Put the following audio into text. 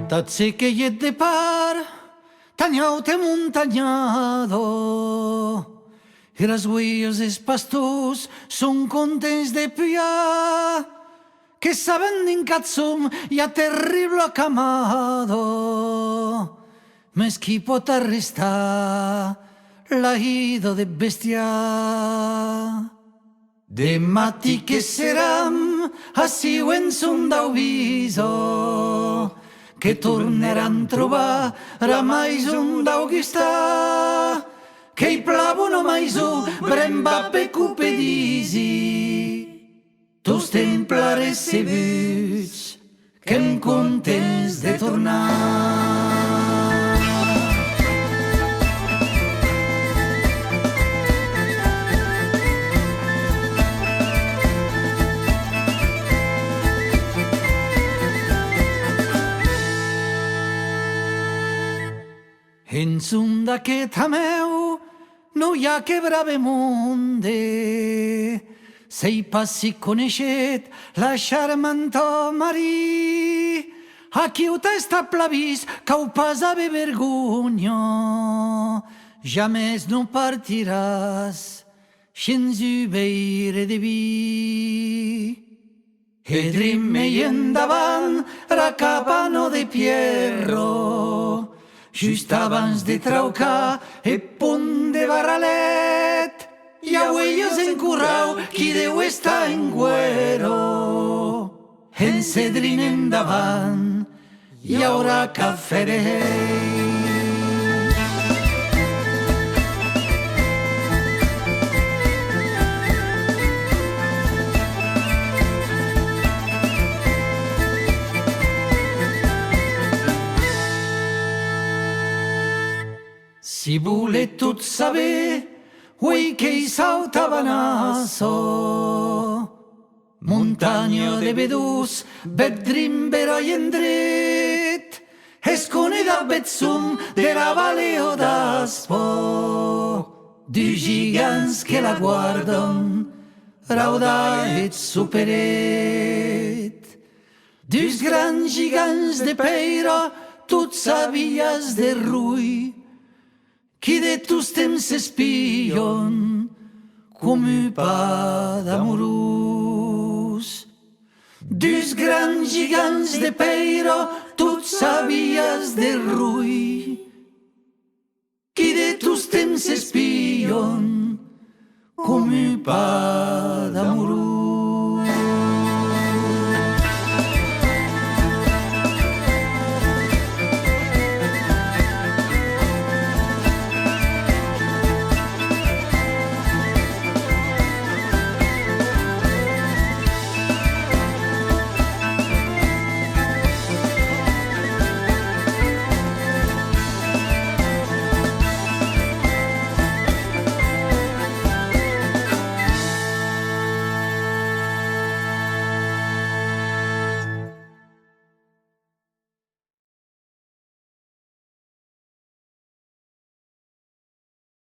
Tatse que hi et de par, tanyau te muntanyado. I les uellos dels pastors són contents de piar, que saben din cazzum i a terrible acamado. Mes qui pot arrestar la ido de bestiar? De mati que seram assiu en son d'auviso, que tornaran trobar ramais un d'Augustà, che i plavono maiso bremba pe cupedisi. Tus templares sebuts, que em contents de tornar. En un d'aquest ameu no hi ha que brave monde. Sei pas si coneixet la charmanta Marí, a qui ho t'està plavís cau pas ave vergonya. Jamès no partiràs sens ubeire de vi. Edrim-me endavant racapano de Pierro, just abans de traucar e punt de barralet, i a uellos encurrau qui deu estar en güero. Encedrin endavant, hi haurà caferet. Si voler tot saber, uei que hi sautavanasso. Montagna de vedus, vedrim vera i endret, esconida betsum de la valeo d'Aspo. Du gigants que la guarden, rauda et superet. Dus grans gigants de peira, tots sabies de rui, qui de tus temps espion, com un pa d'amorós. Dus grans gigants de peira, tots sabies de rui, qui de tus temps espion, com un pa